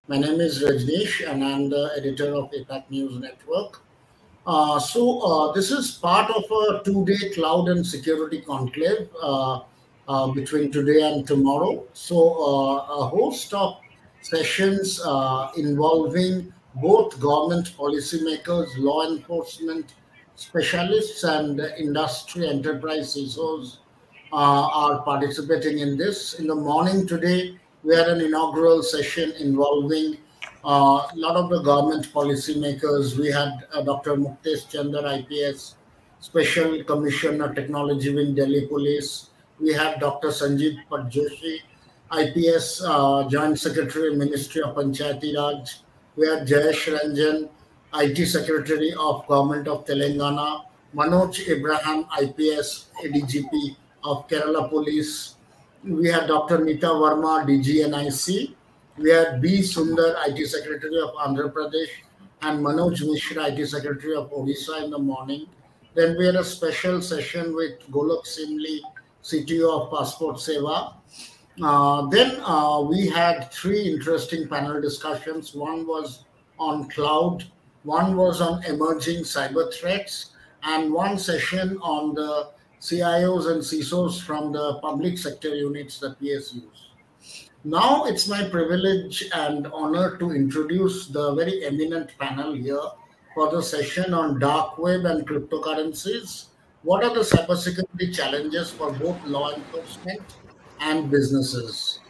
My name is Rajneesh, and I'm the editor of APAC News Network. This is part of a two-day cloud and security conclave between today and tomorrow. A host of sessions involving both government policymakers, law enforcement specialists, and industry enterprise CISOs are participating in this. In the morning today, we had an inaugural session involving a lot of the government policymakers. We had Dr. Muktesh Chandar, IPS, Special Commissioner Technology Wing, Delhi Police. We had Dr. Sanjeev Patjoshi, IPS, Joint Secretary, Ministry of Panchayati Raj. We had Jayesh Ranjan, IT Secretary of Government of Telangana. Manoj Abraham, IPS, ADGP of Kerala Police. We had Dr. Nita Verma, DGNIC. We had B. Sundar, IT Secretary of Andhra Pradesh, and Manoj Mishra, IT Secretary of Odisha in the morning. Then we had a special session with Golok Simli, CTO of Passport Seva. We had three interesting panel discussions. One was on cloud, one was on emerging cyber threats, and one session on the CIOs and CISOs from the public sector units, the PSUs. Now it's my privilege and honor to introduce the very eminent panel here for the session on dark web and cryptocurrencies. What are the cybersecurity challenges for both law enforcement and businesses?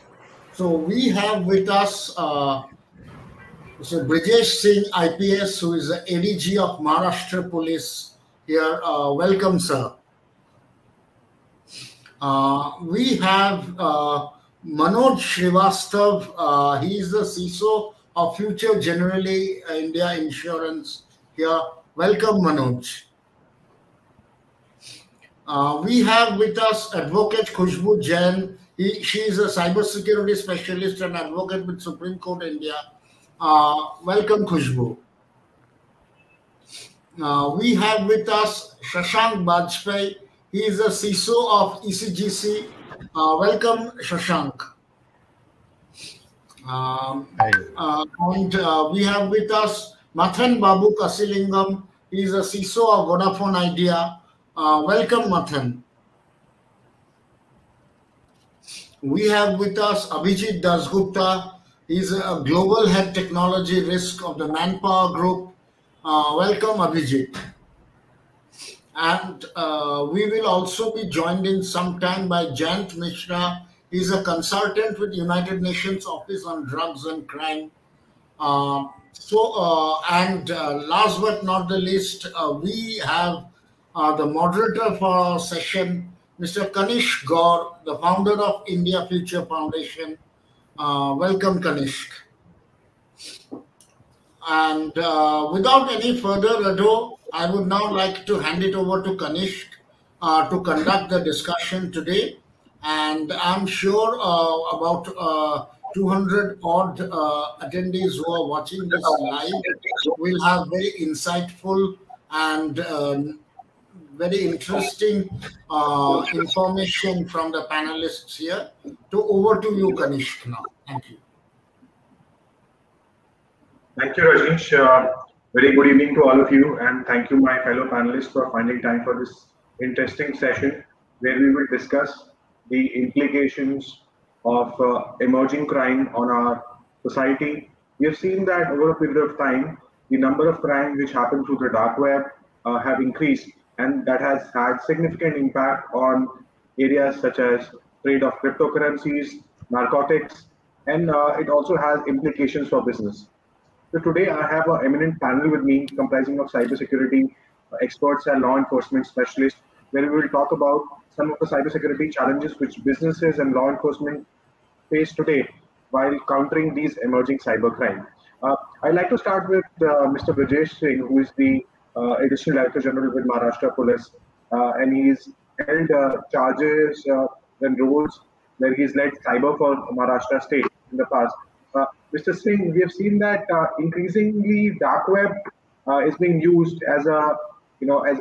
So we have with us Mr. Brijesh Singh, IPS, who is the ADG of Maharashtra Police here. Welcome, sir. We have Manoj Srivastav. He is the CISO of Future Generali India Insurance here. Welcome, Manoj. We have with us Advocate Khushbu Jain. She is a cybersecurity specialist and advocate with Supreme Court India. Welcome, Khushbu. We have with us Shashank Bajpai. He is a CISO of ECGC. Welcome, Shashank. We have with us Mathan Babu Kasilingam. He is a CISO of Vodafone Idea. Welcome, Mathan. We have with us Abhijit Dasgupta. He is a Global Head Technology Risk of the Manpower Group. Welcome, Abhijit. And we will also be joined in some time by Jayant Mishra. He's a consultant with United Nations Office on Drugs and Crime. Last but not the least, we have the moderator for our session, Mr. Kanishk Gaur, the founder of India Future Foundation. Welcome, Kanishk. And without any further ado, I would now like to hand it over to Kanishk to conduct the discussion today. And I'm sure about 200 odd attendees who are watching this live will have very insightful and very interesting information from the panelists here. Over to you, Kanishk, now. Thank you. Thank you, Rajneesh. Very good evening to all of you, and thank you, my fellow panelists, for finding time for this interesting session where we will discuss the implications of emerging crime on our society. We have seen that over a period of time, the number of crimes which happen through the dark web have increased, and that has had significant impact on areas such as trade of cryptocurrencies, narcotics, and it also has implications for business. So today I have an eminent panel with me comprising of cybersecurity experts and law enforcement specialists, where we will talk about some of the cybersecurity challenges which businesses and law enforcement face today while countering these emerging cybercrime. I'd like to start with Mr. Brijesh Singh, who is the Additional Director General with Maharashtra Police, and he's held charges and roles where he's led cyber for Maharashtra State in the past. Mr. Singh, we have seen that increasingly dark web is being used as a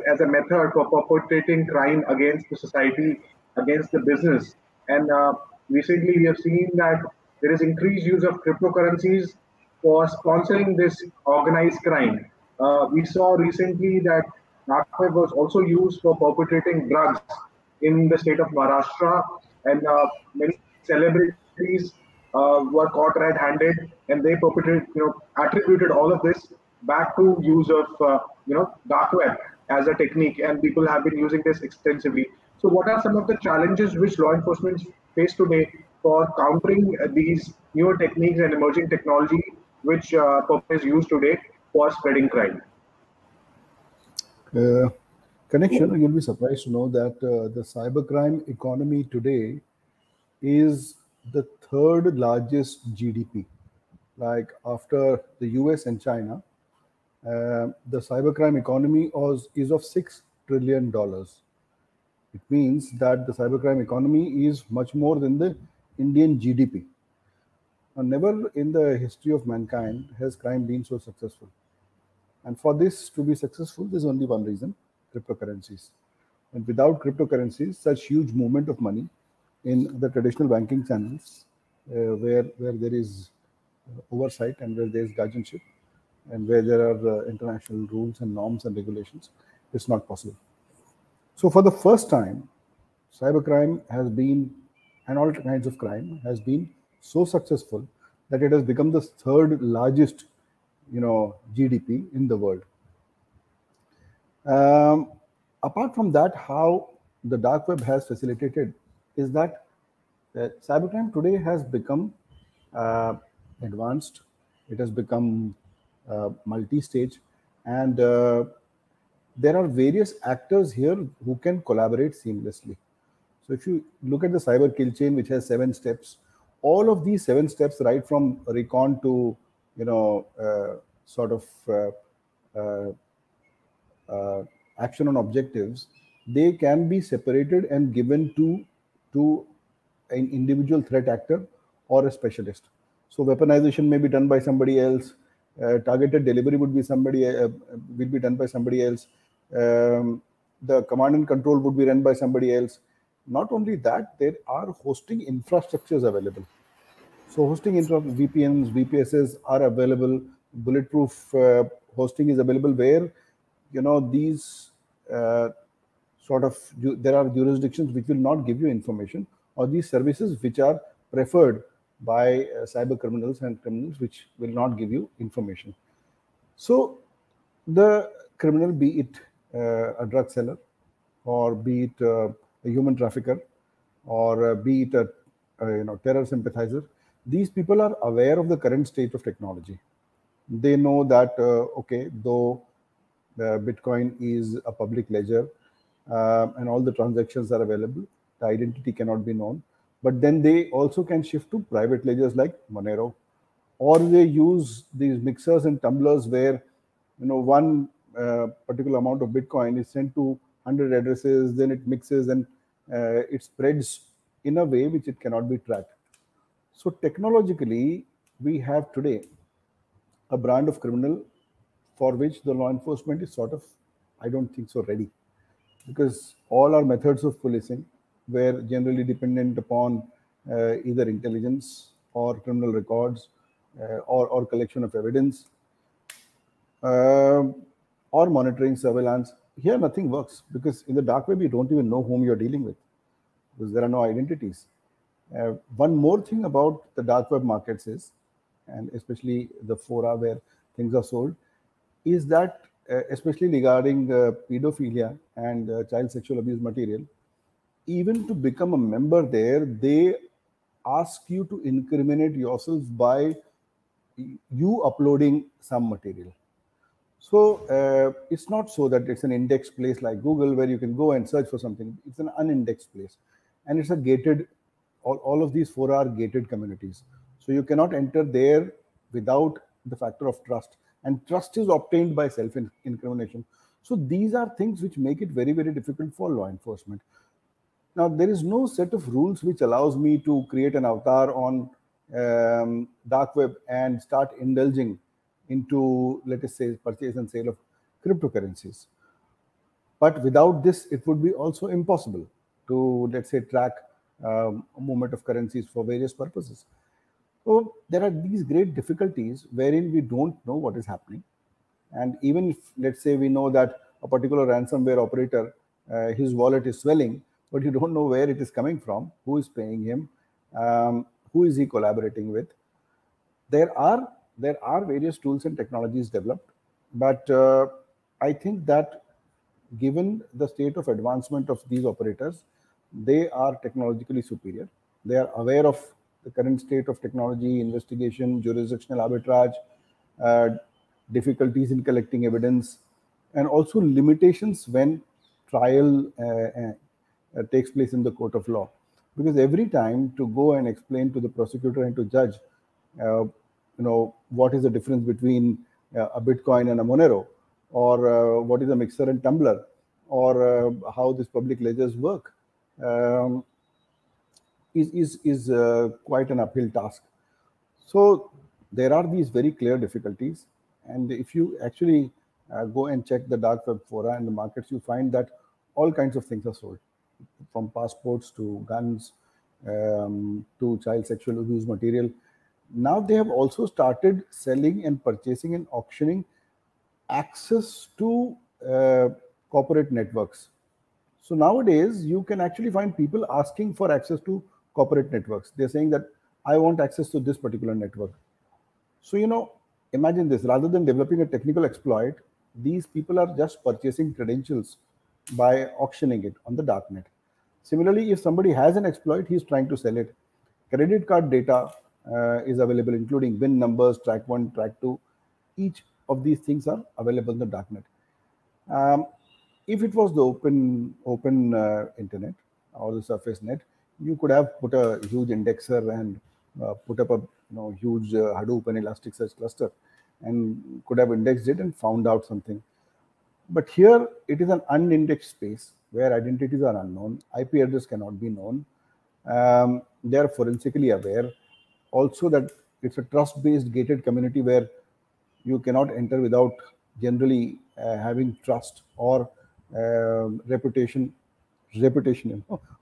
as a method for perpetrating crime against the society, against the business. And recently, we have seen that there is increased use of cryptocurrencies, and also the use of cyber security. So, I would like to know, for sponsoring this organized crime. We saw recently that dark web was also used for perpetrating drugs in the state of Maharashtra, and many celebrities were caught red-handed, and they perpetrated, attributed all of this back to use of, dark web as a technique, and people have been using this extensively. So, what are some of the challenges which law enforcement face today for countering these newer techniques and emerging technology which is used today for spreading crime? Connection, you'll be surprised to know that the cybercrime economy today is the third largest GDP. Like after the US and China, the cybercrime economy is of $6 trillion. It means that the cybercrime economy is much more than the Indian GDP. And never in the history of mankind has crime been so successful. And for this to be successful, there's only one reason: cryptocurrencies. And without cryptocurrencies, such huge movement of money in the traditional banking channels, where there is oversight and where there is guardianship and where there are international rules and norms and regulations, it's not possible. So for the first time, cybercrime has been, and all kinds of crime has been so successful that it has become the third largest, GDP in the world. Apart from that, how the dark web has facilitated is that cybercrime today has become advanced. It has become multi-stage, and there are various actors here who can collaborate seamlessly. So if you look at the cyber kill chain, which has 7 steps, all of these 7 steps, right from recon to action on objectives, they can be separated and given to an individual threat actor or a specialist. So weaponization may be done by somebody else. Targeted delivery would be will be done by somebody else. The command and control would be run by somebody else. Not only that, there are hosting infrastructures available. So hosting VPNs, VPSs are available. Bulletproof hosting is available where, these there are jurisdictions which will not give you information, or these services which are preferred by cyber criminals and criminals which will not give you information. So the criminal, be it a drug seller, or be it a human trafficker, or be it a terror sympathizer, these people are aware of the current state of technology. They know that though Bitcoin is a public ledger and all the transactions are available, the identity cannot be known. But then they also can shift to private ledgers like Monero, or they use these mixers and tumblers where one particular amount of Bitcoin is sent to 100 addresses, then it mixes and it spreads in a way which it cannot be tracked. So technologically, we have today a brand of criminal for which the law enforcement is I don't think so, ready, because all our methods of policing were generally dependent upon either intelligence or criminal records or collection of evidence or monitoring, surveillance. Here nothing works, because in the dark web you don't even know whom you're dealing with, because there are no identities. One more thing about the dark web markets is, and especially the fora where things are sold, is that especially regarding pedophilia and child sexual abuse material, even to become a member there, they ask you to incriminate yourself by you uploading some material. So it's not so that it's an indexed place like Google where you can go and search for something. It's an unindexed place, and it's a gated. All of these fora are gated communities, so you cannot enter there without the factor of trust, and trust is obtained by self-incrimination. So these are things which make it very, very difficult for law enforcement. Now, there is no set of rules which allows me to create an avatar on dark web and start indulging into, let us say, purchase and sale of cryptocurrencies. But without this, it would be also impossible to, let's say, track movement of currencies for various purposes. So there are these great difficulties wherein we don't know what is happening. And even if, let's say, we know that a particular ransomware operator, his wallet is swelling, but you don't know where it is coming from, who is paying him, who is he collaborating with. There are various tools and technologies developed, but I think that given the state of advancement of these operators, they are technologically superior. They are aware of the current state of technology, investigation, jurisdictional arbitrage, uh, difficulties in collecting evidence, and also limitations when trial takes place in the court of law. Because every time to go and explain to the prosecutor and to judge, what is the difference between a Bitcoin and a Monero, or what is a mixer and tumbler, or how these public ledgers work, is quite an uphill task. So there are these very clear difficulties, and if you actually go and check the dark web fora and the markets, you find that all kinds of things are sold, from passports to guns to child sexual abuse material. Now they have also started selling and purchasing and auctioning access to corporate networks. So nowadays, you can actually find people asking for access to corporate networks. They're saying that I want access to this particular network. So, imagine this, rather than developing a technical exploit, these people are just purchasing credentials by auctioning it on the darknet. Similarly, if somebody has an exploit, he's trying to sell it. Credit card data is available, including VIN numbers, track 1, track 2. Each of these things are available in the darknet. If it was the open internet or the surface net, you could have put a huge indexer and put up a huge Hadoop and Elasticsearch cluster and could have indexed it and found out something. But here it is an unindexed space where identities are unknown, IP address cannot be known. They are forensically aware. Also that it's a trust-based gated community where you cannot enter without generally having trust or reputation,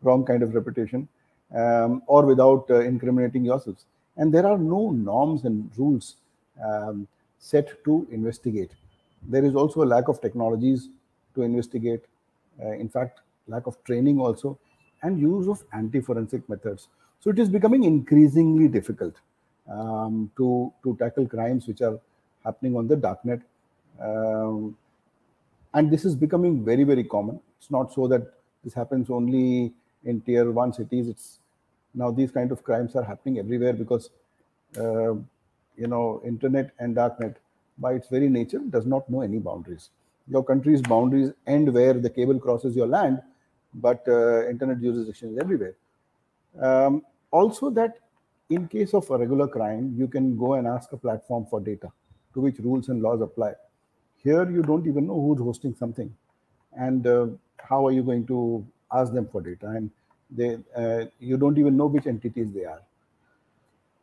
wrong kind of reputation, or without incriminating yourselves. And there are no norms and rules set to investigate. There is also a lack of technologies to investigate, in fact, lack of training also, and use of anti-forensic methods. So it is becoming increasingly difficult to tackle crimes which are happening on the darknet. And this is becoming very, very common. It's not so that this happens only in tier 1 cities. It's now these kind of crimes are happening everywhere because, internet and darknet by its very nature does not know any boundaries. Your country's boundaries end where the cable crosses your land, but internet jurisdiction is everywhere. Also that in case of a regular crime, you can go and ask a platform for data to which rules and laws apply. Here, you don't even know who's hosting something, and how are you going to ask them for data? And you don't even know which entities they are.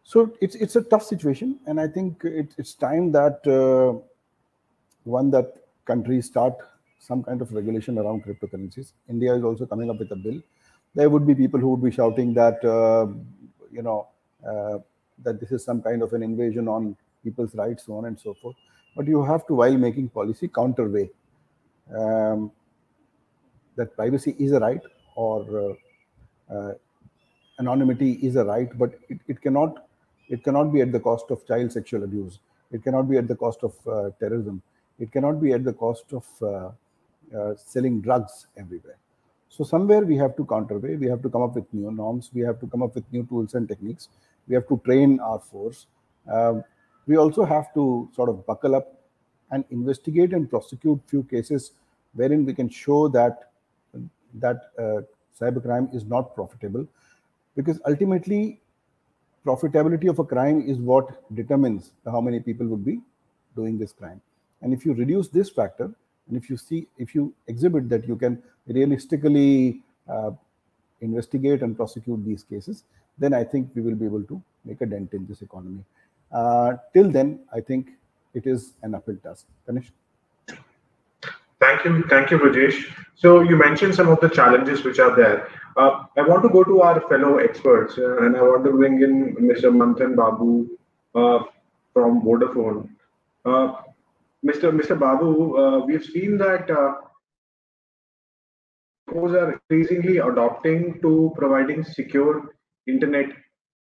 So it's a tough situation, and I think it's time that that countries start some kind of regulation around cryptocurrencies. India is also coming up with a bill. There would be people who would be shouting that that this is some kind of an invasion on people's rights, so on and so forth. But you have to, while making policy, counterweigh that privacy is a right, or anonymity is a right, but it cannot be at the cost of child sexual abuse. It cannot be at the cost of terrorism. It cannot be at the cost of selling drugs everywhere. So somewhere we have to counterweigh. We have to come up with new norms. We have to come up with new tools and techniques. We have to train our force. We also have to sort of buckle up and investigate and prosecute few cases wherein we can show that cybercrime is not profitable, because ultimately profitability of a crime is what determines how many people would be doing this crime. And if you reduce this factor, and if you exhibit that you can realistically investigate and prosecute these cases, then I think we will be able to make a dent in this economy. Till then, I think it is an uphill task. Ganesh? Thank you, Brajesh. So you mentioned some of the challenges which are there. I want to go to our fellow experts, and I want to bring in Mr. Manthan Babu from Vodafone. Mr. Babu, we've seen that telcos are increasingly adopting to providing secure internet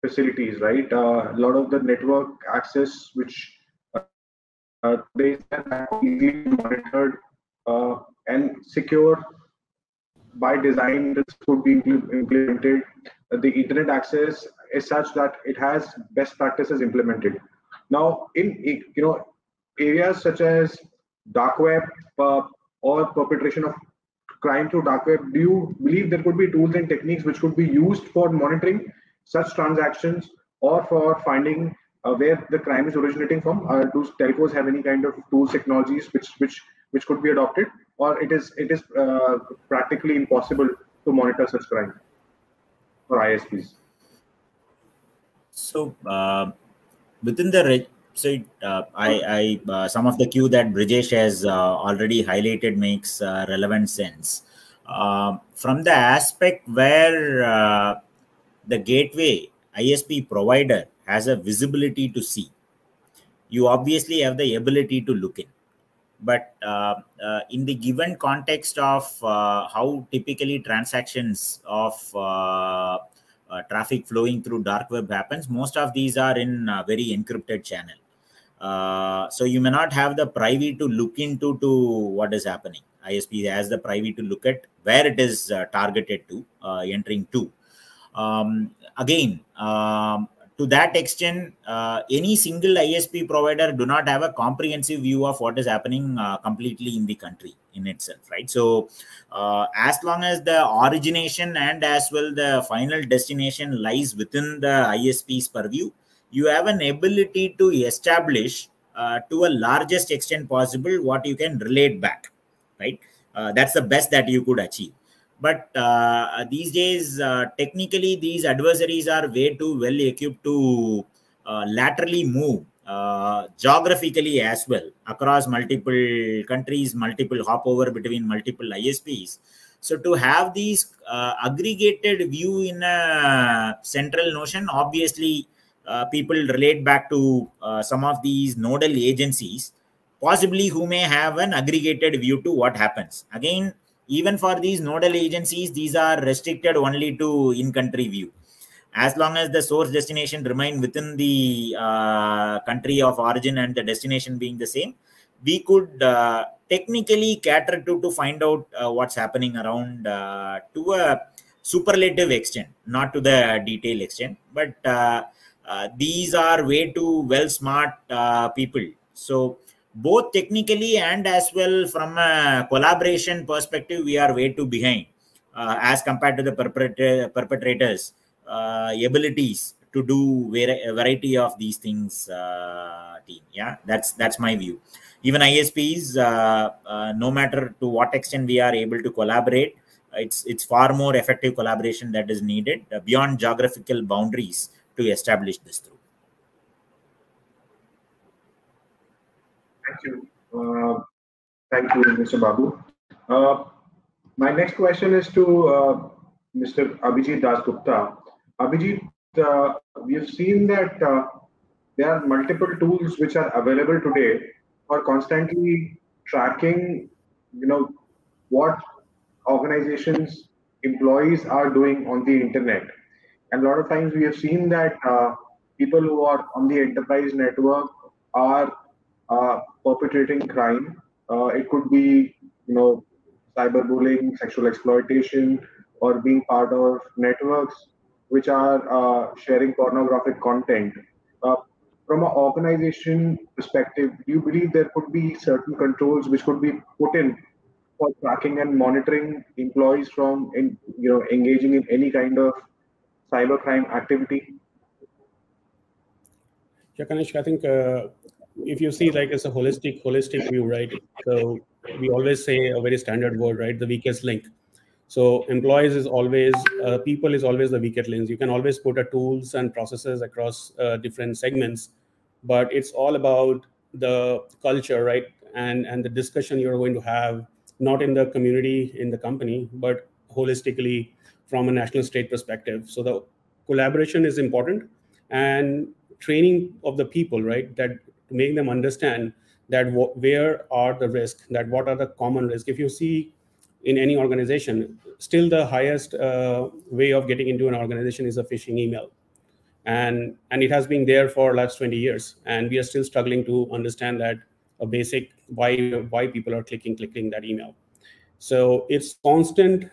facilities, right? A lot of the network access, which they can easily monitored and secure by design. This could be implemented. The internet access is such that it has best practices implemented. Now, in areas such as dark web or perpetration of crime through dark web, do you believe there could be tools and techniques which could be used for monitoring such transactions or for finding where the crime is originating from? Do telcos have any kind of tools, technologies which could be adopted, or it is practically impossible to monitor such crime for ISPs? So within the some of the cue that Brijesh has already highlighted makes relevant sense. From the aspect where the gateway ISP provider has a visibility to see, you obviously have the ability to look in. But in the given context of how typically transactions of traffic flowing through dark web happens, most of these are in very encrypted channel. So you may not have the privy to look into what is happening. ISP has the privy to look at where it is targeted to, entering to. Again, to that extent, any single ISP provider do not have a comprehensive view of what is happening completely in the country in itself, right? So as long as the origination and as well the final destination lies within the ISP's purview, you have an ability to establish to a largest extent possible what you can relate back, right? That's the best that you could achieve. But these days, technically, these adversaries are way too well equipped to laterally move geographically as well across multiple countries, multiple hop over between multiple ISPs. So to have these aggregated view in a central notion, obviously, people relate back to some of these nodal agencies, possibly who may have an aggregated view to what happens. Again, even for these nodal agencies, these are restricted only to in-country view. As long as the source destination remain within the country of origin and the destination being the same, we could technically cater to find out what's happening around to a superlative extent, not to the detail extent. But these are way too well smart people. So both technically and as well from a collaboration perspective, we are way too behind as compared to the perpetrators' abilities to do a variety of these things. Team, yeah, that's my view. Even ISPs, no matter to what extent we are able to collaborate, it's far more effective collaboration that is needed beyond geographical boundaries to establish this through. Thank you, Mr. Babu. My next question is to Mr. Abhijit Dasgupta. Abhijit, we have seen that there are multiple tools which are available today for constantly tracking, what organizations, employees are doing on the internet. And a lot of times we have seen that people who are on the enterprise network are perpetrating crime. It could be, cyberbullying, sexual exploitation, or being part of networks which are sharing pornographic content. From an organization perspective, do you believe there could be certain controls which could be put in for tracking and monitoring employees from, engaging in any kind of cybercrime activity? Yeah, Kanishk, I think if you see it's a holistic view, right? So we always say a very standard word, right? The weakest link. So employees is always, people is always the weakest link. You can always put a tools and processes across different segments, but it's all about the culture, right? And the discussion you're going to have, not in the community, in the company, but holistically from a national state perspective. So the collaboration is important, and training of the people, right, that to make them understand that where are the risks, that what are the common risks. If you see in any organization, still the highest way of getting into an organization is a phishing email. And it has been there for last 20 years. And we are still struggling to understand that a basic why people are clicking that email. So it's constant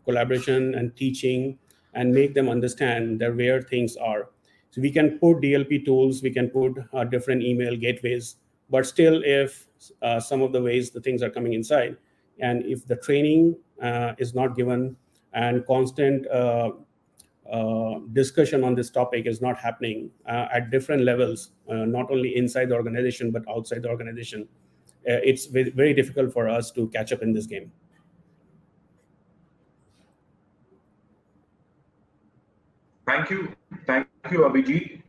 collaboration and teaching and make them understand that where things are. So we can put DLP tools, we can put different email gateways, but still if some of the ways the things are coming inside, and if the training is not given and constant discussion on this topic is not happening at different levels, not only inside the organization, but outside the organization, it's very difficult for us to catch up in this game. Thank you, Abhijit.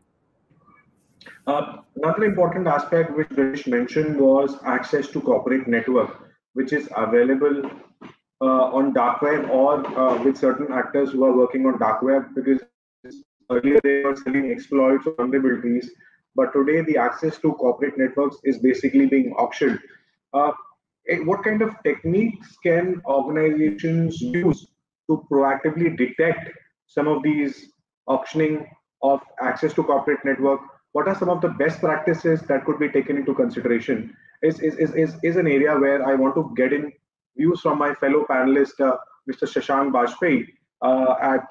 Another important aspect which Ganesh mentioned was access to corporate network, which is available on dark web or with certain actors who are working on dark web, because earlier they were selling exploits or vulnerabilities, but today the access to corporate networks is basically being auctioned. What kind of techniques can organizations use to proactively detect some of these auctioning of access to corporate network? What are some of the best practices that could be taken into consideration? Is an area where I want to get in views from my fellow panelist, Mr. Shashank Bajpai at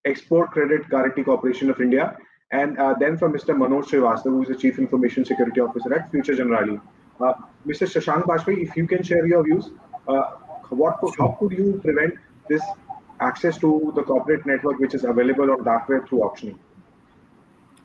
Export Credit Guarantee Corporation of India, and then from Mr. Manoj Srivastava, who is the Chief Information Security Officer at Future Generali. Mr. Shashank Bajpai, if you can share your views, how could you prevent this access to the corporate network which is available on dark web through auctioning?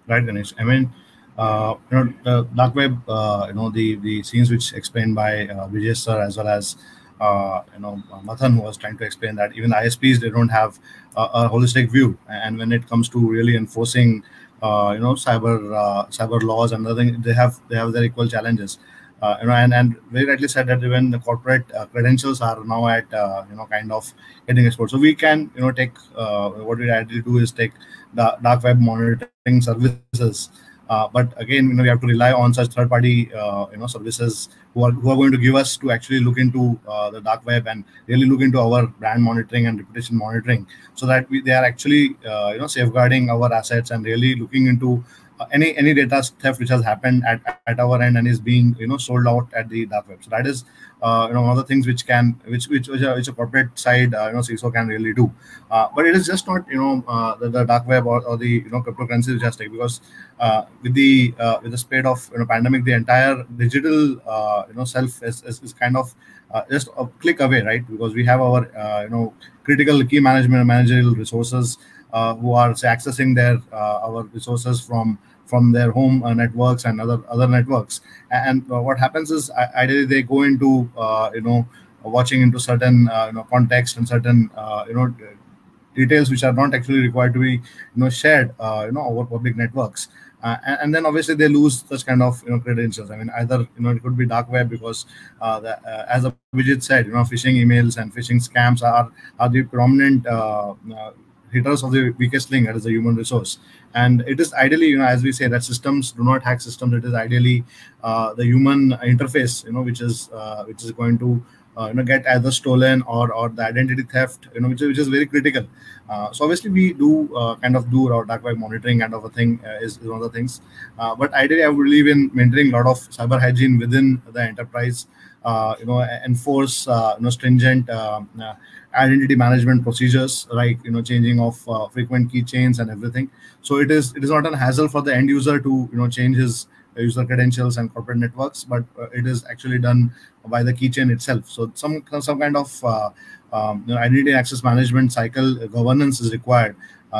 Right, Ganesh. I mean, the dark web, the scenes which explained by Vijay sir, as well as Mathan, who was trying to explain that even ISPs, they don't have a holistic view, and when it comes to really enforcing cyber laws and other things, they have their equal challenges. And very rightly said that even the corporate credentials are now at kind of getting exposed. So we can take what we ideally do is take the dark web monitoring services. But again, we have to rely on such third-party, services who are going to give us to actually look into the dark web and really look into our brand monitoring and reputation monitoring, so that they are actually, safeguarding our assets and really looking into any data theft which has happened at our end and is being sold out at the dark web. So that is one of the things which a corporate side CISO can really do. But it is just not the dark web or the cryptocurrency which has taken, because with the spread of pandemic, the entire digital self is kind of just a click away, right? Because we have our critical key managerial resources who are accessing their our resources from their home networks and other networks, and what happens is ideally they go into watching into certain context and certain details which are not actually required to be shared over public networks, and then obviously they lose such kind of credentials. I mean, either it could be dark web, because as Abhijit said, phishing emails and phishing scams are the prominent hitters of the weakest link, that is the human resource. And it is ideally, as we say, that systems do not hack systems. It is ideally the human interface, which is going to get either stolen or the identity theft, which is very critical. So obviously we do kind of do our dark web monitoring kind of a thing is one of the things. But ideally, I believe in maintaining a lot of cyber hygiene within the enterprise. Enforce stringent identity management procedures, like changing of frequent keychains and everything. So it is not a hassle for the end user to change his user credentials and corporate networks, but it is actually done by the keychain itself. So some kind of identity access management cycle governance is required,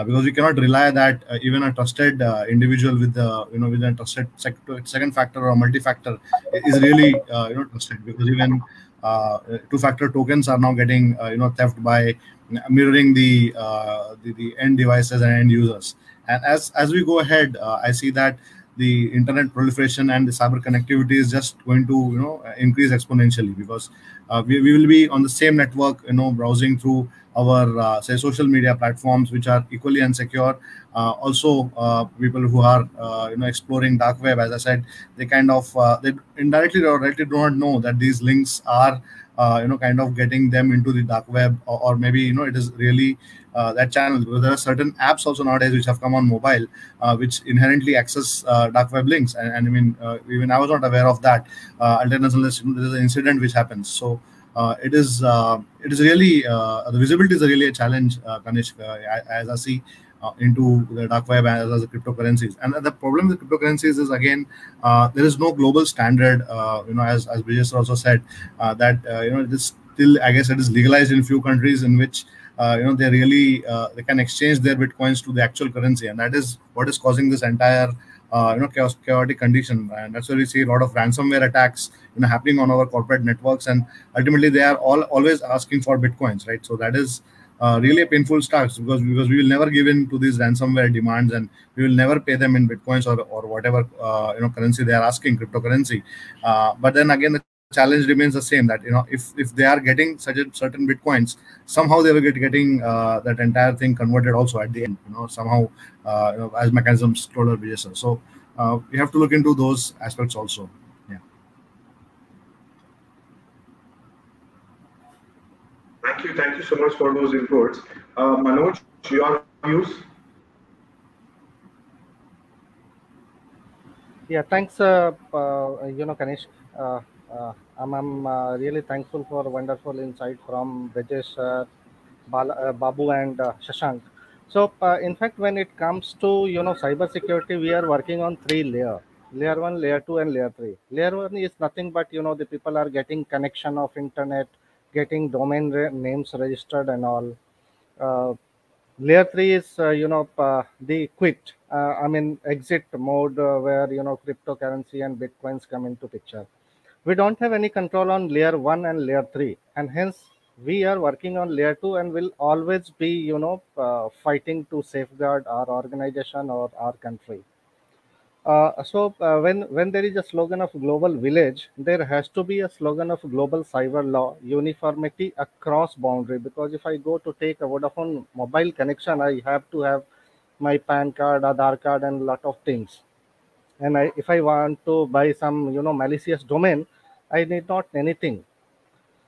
because we cannot rely that even a trusted individual with a trusted second factor or multi-factor is really trusted, because even two-factor tokens are now getting theft by mirroring the end devices and end users. And as we go ahead, I see that the internet proliferation and the cyber connectivity is just going to increase exponentially, because we will be on the same network browsing through our say social media platforms, which are equally unsecure. Also, people who are exploring dark web, as I said, they kind of they indirectly or directly do not know that these links are kind of getting them into the dark web, or maybe it is really that channel, because there are certain apps also nowadays which have come on mobile, which inherently access dark web links, and I mean, even I was not aware of that unless there is an incident which happens. So it is really the visibility is really a challenge, Kanishk, as I see into the dark web as well as the cryptocurrencies. And the problem with cryptocurrencies is, again, there is no global standard. As Vijay sir also said, that it is still, I guess, it is legalized in few countries in which they really they can exchange their bitcoins to the actual currency, and that is what is causing this entire chaotic condition. And that's why we see a lot of ransomware attacks happening on our corporate networks, and ultimately they are always asking for bitcoins, right? So that is really a painful start, because we will never give in to these ransomware demands, and we will never pay them in bitcoins or whatever currency they are asking, cryptocurrency. But then again, the challenge remains the same, that if they are getting certain bitcoins, somehow they will getting that entire thing converted also at the end, somehow as mechanisms told our Vijay sir. So we have to look into those aspects also. Yeah. Thank you so much for those inputs. Manoj, your views? Yeah, thanks, Kanish. I'm really thankful for wonderful insight from Rajesh, Babu, and Shashank. So, in fact, when it comes to cyber security, we are working on 3 layers: layer 1, layer 2, and layer 3. Layer 1 is nothing but the people are getting connection of internet, getting domain names registered and all. Layer 3 is the quit, exit mode, where cryptocurrency and bitcoins come into picture. We don't have any control on layer 1 and layer 3, and hence we are working on layer 2, and will always be fighting to safeguard our organization or our country. When there is a slogan of global village, there has to be a slogan of global cyber law, uniformity across boundary. Because if I go to take a Vodafone mobile connection, I have to have my PAN card, Aadhaar card, and lot of things. And if I want to buy some malicious domain, I need not anything.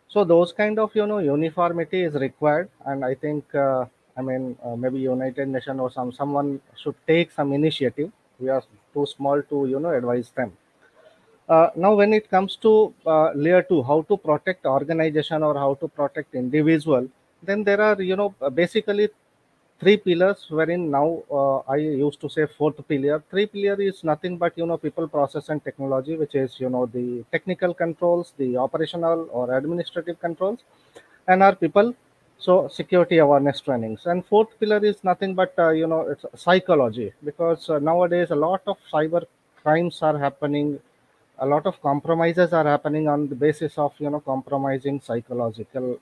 So those kind of uniformity is required, and I think maybe United Nations or someone should take some initiative. We are too small to advise them. Now when it comes to layer 2, how to protect organization or how to protect individual, then there are basically 3 pillars, wherein now I used to say 4th pillar. 3 pillar is nothing but people, process, and technology, which is the technical controls, the operational or administrative controls, and our people. So security awareness trainings. And 4th pillar is nothing but it's psychology, because nowadays a lot of cyber crimes are happening, a lot of compromises are happening on the basis of compromising psychological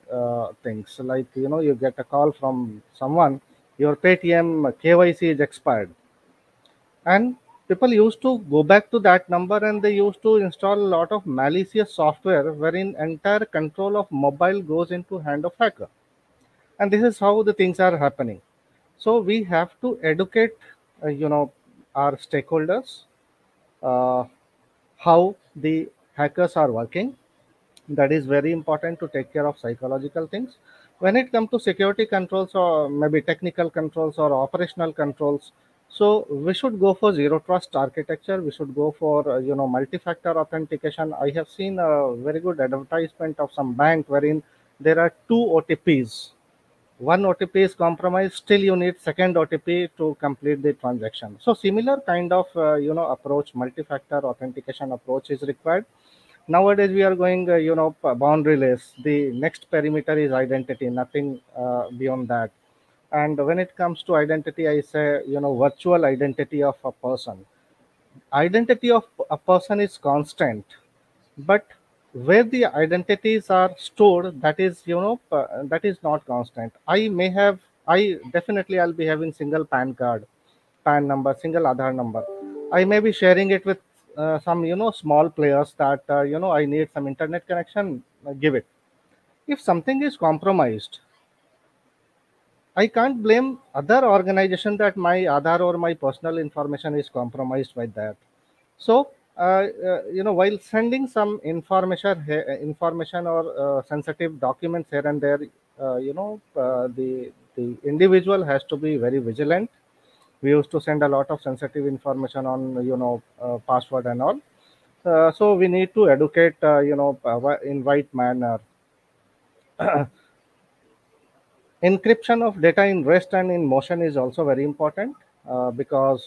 things. Like you get a call from someone, your Paytm KYC is expired, and people used to go back to that number, and they used to install a lot of malicious software, wherein entire control of mobile goes into hand of hacker. And this is how the things are happening. So we have to educate our stakeholders, how the hackers are working. That is very important to take care of psychological things. When it comes to security controls, or maybe technical controls or operational controls, so we should go for zero trust architecture. We should go for multi-factor authentication. I have seen a very good advertisement of some bank wherein there are 2 OTPs. One OTP is compromised, still you need second OTP to complete the transaction. So similar kind of approach, multi-factor authentication approach is required. Nowadays we are going boundaryless. The next perimeter is identity, nothing beyond that. And when it comes to identity, I say virtual identity of a person. Identity of a person is constant, but where the identities are stored, that is that is not constant. I definitely I'll be having single PAN card, PAN number, single Aadhaar number. I may be sharing it with some small players that I need some internet connection, give it. If something is compromised, I can't blame other organization that my Aadhaar or my personal information is compromised by that. So, while sending some information or sensitive documents here and there, the individual has to be very vigilant. We used to send a lot of sensitive information on, password and all. So we need to educate, in right manner. Encryption of data in rest and in motion is also very important because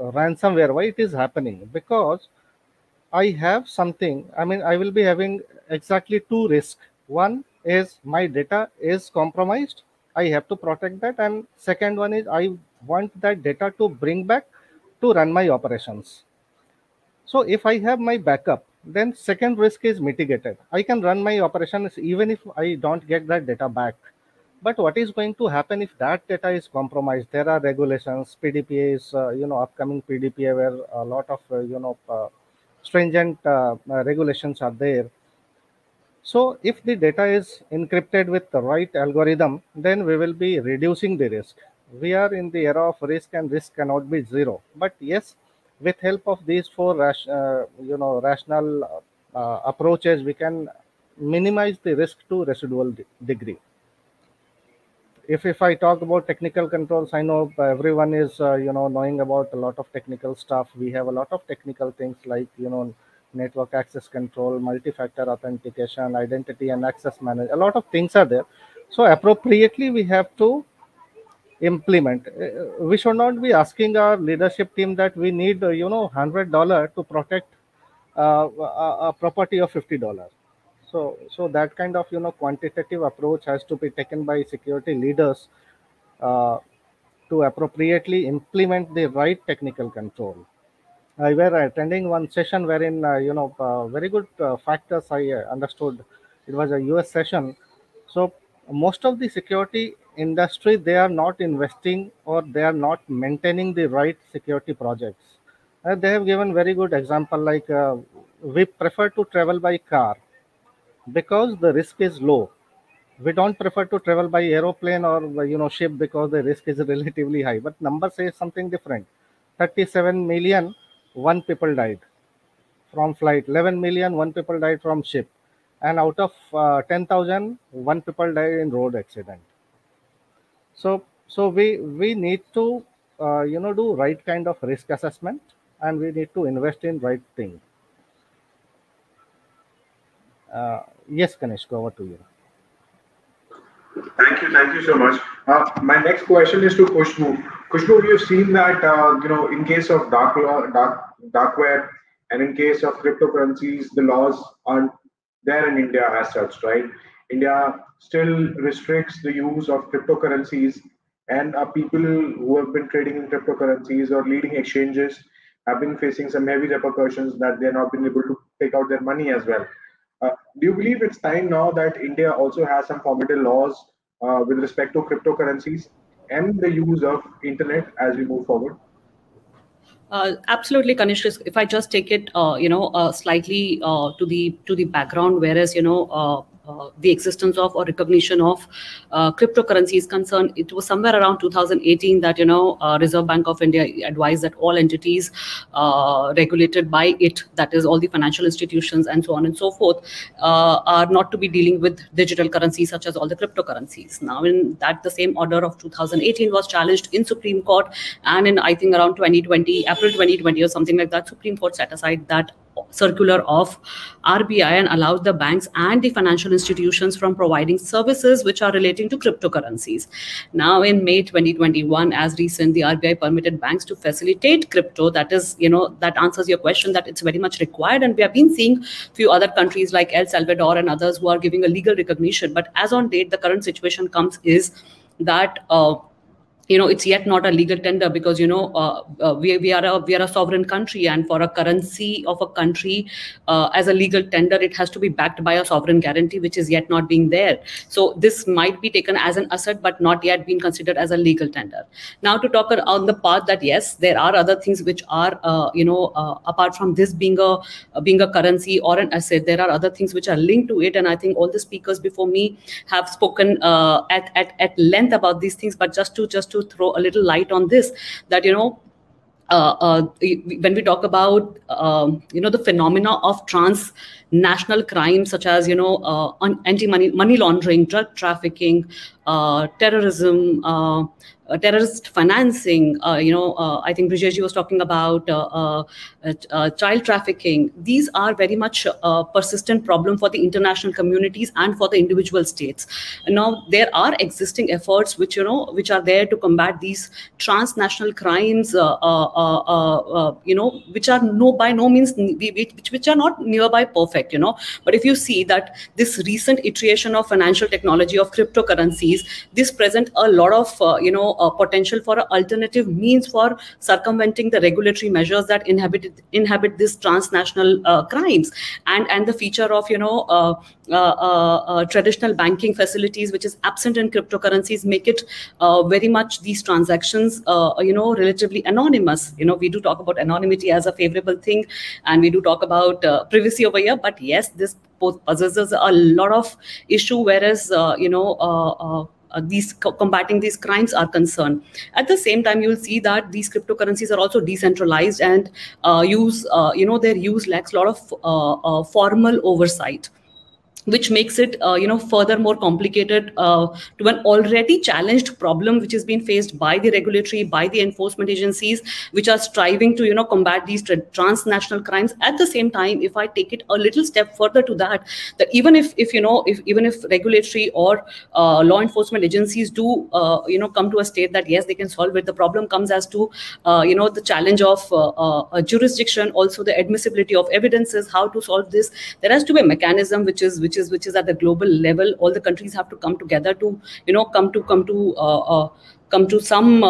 ransomware, why it is happening? Because I have something, I mean, I will be having exactly two risks. One is my data is compromised, I have to protect that, and second one is I want that data to bring back to run my operations. So if I have my backup, then second risk is mitigated. I can run my operations even if I don't get that data back. But what is going to happen if that data is compromised? There are regulations, PDPA is, upcoming PDPA where a lot of, stringent regulations are there. So if the data is encrypted with the right algorithm, then we will be reducing the risk. We are in the era of risk, and risk cannot be zero. But yes, with help of these four rational approaches, we can minimize the risk to residual degree. If I talk about technical controls, I know everyone is knowing about a lot of technical stuff. We have a lot of technical things like network access control, multi-factor authentication, identity and access management. A lot of things are there. So appropriately, we have to implement. We should not be asking our leadership team that we need $100 to protect a property of $50. So that kind of quantitative approach has to be taken by security leaders to appropriately implement the right technical control. I were attending one session wherein very good factors I understood. It was a US session. So most of the security industry, they are not investing or they are not maintaining the right security projects. They have given very good example, like we prefer to travel by car because the risk is low. We don't prefer to travel by aeroplane or ship because the risk is relatively high. But number says something different. 37 million, 1 people died from flight. 11 million, 1 people died from ship. And out of 10,000, 1 people died in road accident. So we need to do right kind of risk assessment, and we need to invest in right thing. Yes, Kanishk, over to you. Thank you so much. My next question is to Khushbu. Khushbu, we have seen that in case of dark web and in case of cryptocurrencies, the laws aren't there in India as such, right? India still restricts the use of cryptocurrencies, and people who have been trading in cryptocurrencies or leading exchanges have been facing some heavy repercussions that they're not been able to take out their money as well. Do you believe it's time now that India also has some formative laws with respect to cryptocurrencies and the use of internet as we move forward? Absolutely, Kanishk. If I just take it, slightly to the background, whereas the existence of or recognition of cryptocurrency is concerned, it was somewhere around 2018 that Reserve Bank of India advised that all entities regulated by it, that is all the financial institutions and so on and so forth, are not to be dealing with digital currencies such as all the cryptocurrencies. Now, in that, the same order of 2018 was challenged in Supreme Court, and in I think around 2020, April 2020 or something like that, Supreme Court set aside that circular of RBI and allowed the banks and the financial institutions from providing services which are relating to cryptocurrencies. Now in May 2021, as recent, the RBI permitted banks to facilitate crypto. That is, that answers your question that it's very much required. And we have been seeing few other countries like El Salvador and others who are giving a legal recognition. But as on date, the current situation is that it's yet not a legal tender because we are a sovereign country, and for a currency of a country as a legal tender, it has to be backed by a sovereign guarantee, which is yet not being there. So this might be taken as an asset, but not yet been considered as a legal tender. Now, to talk on the part that yes, there are other things which are apart from this being a currency or an asset, there are other things which are linked to it, and I think all the speakers before me have spoken at length about these things. But just to throw a little light on this, that when we talk about the phenomena of transnational crimes such as anti-money laundering, drug trafficking, terrorism, terrorist financing, I think Brijesh was talking about child trafficking. These are very much a persistent problem for the international communities and for the individual states. And now there are existing efforts which are there to combat these transnational crimes, which are by no means which are not nearby perfect, But if you see that this recent iteration of financial technology of cryptocurrencies, this present a lot of potential for an alternative means for circumventing the regulatory measures that inhabit these transnational crimes, and the feature of traditional banking facilities which is absent in cryptocurrencies make it very much these transactions relatively anonymous. We do talk about anonymity as a favorable thing, and we do talk about privacy over here, but yes, this possesses a lot of issue, whereas combating these crimes are concerned. At the same time, you will see that these cryptocurrencies are also decentralized and their use lacks a lot of formal oversight, which makes it further more complicated to an already challenged problem which is being faced by the regulatory, by the enforcement agencies, which are striving to combat these transnational crimes. At the same time, if I take it a little step further to that even if regulatory or law enforcement agencies do come to a state that yes, they can solve it, the problem comes as to the challenge of a jurisdiction, also the admissibility of evidences, how to solve this. There has to be a mechanism which is at the global level. All the countries have to come together to come to some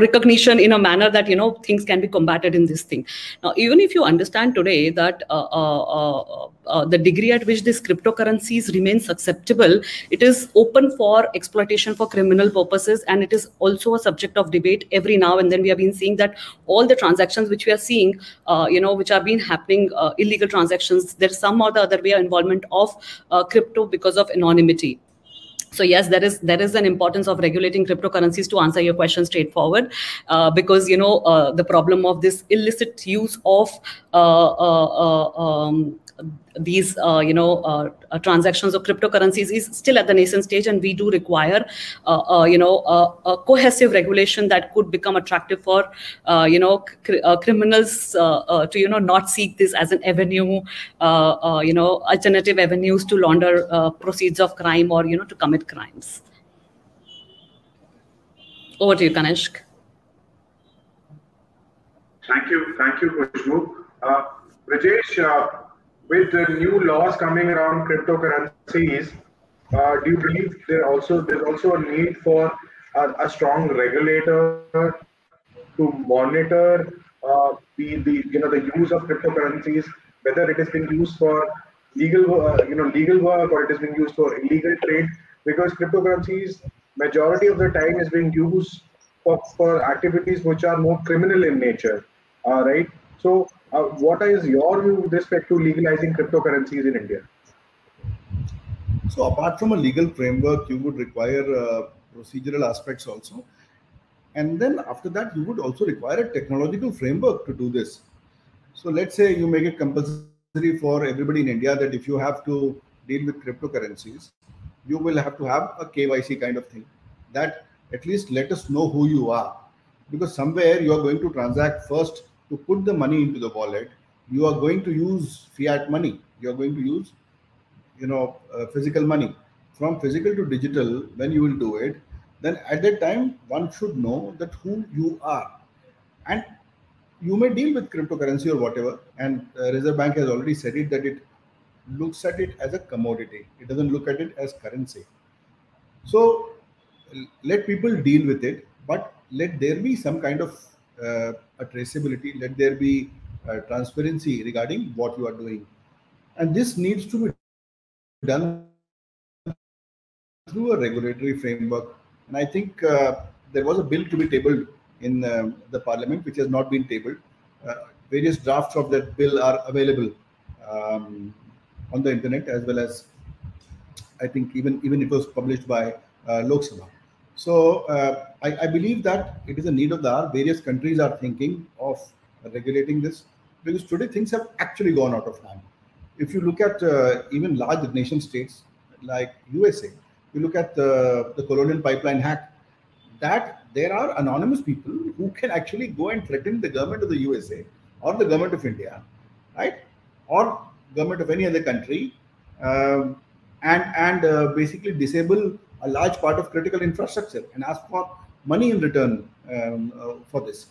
recognition in a manner that things can be combated in this thing. Now, even if you understand today that the degree at which these cryptocurrencies remain susceptible, it is open for exploitation for criminal purposes, and it is also a subject of debate every now and then. We have been seeing that all the transactions which we are seeing, which have been happening, illegal transactions, there's some or the other way involvement of crypto because of anonymity. So yes, there is an importance of regulating cryptocurrencies, to answer your question straightforward, because the problem of this illicit use of these transactions of cryptocurrencies is still at the nascent stage, and we do require a cohesive regulation that could become attractive for criminals to not seek this as an avenue, alternative avenues to launder proceeds of crime or to commit crimes. Over to you, Kanishk. Thank you, Khushbu. Brijesh, with the new laws coming around cryptocurrencies, do you believe there's also a need for a strong regulator to monitor the use of cryptocurrencies, whether it is being used for legal work or it is being used for illegal trade? Because cryptocurrencies, majority of the time, is being used for activities which are more criminal in nature, right? So, what is your view with respect to legalizing cryptocurrencies in India? So, apart from a legal framework, you would require procedural aspects also. And then after that, you would also require a technological framework to do this. So, let's say you make it compulsory for everybody in India that if you have to deal with cryptocurrencies, you will have to have a KYC kind of thing, that at least let us know who you are. Because somewhere you are going to transact first. To put the money into the wallet, you are going to use fiat money. You are going to use, physical money. From physical to digital, when you will do it, then at that time, one should know that who you are. And you may deal with cryptocurrency or whatever. And Reserve Bank has already said it, that it looks at it as a commodity. It doesn't look at it as currency. So let people deal with it, but let there be some kind of a traceability. Let there be transparency regarding what you are doing, and this needs to be done through a regulatory framework. And I think there was a bill to be tabled in the parliament, which has not been tabled. Various drafts of that bill are available on the internet, as well as I think even it was published by Lok Sabha. So I believe that it is a need of the hour. Various countries are thinking of regulating this, because today things have actually gone out of hand. If you look at even large nation states like USA, you look at the Colonial Pipeline hack, that there are anonymous people who can actually go and threaten the government of the USA or the government of India, right, or government of any other country, and basically disable a large part of critical infrastructure and ask for money in return for this.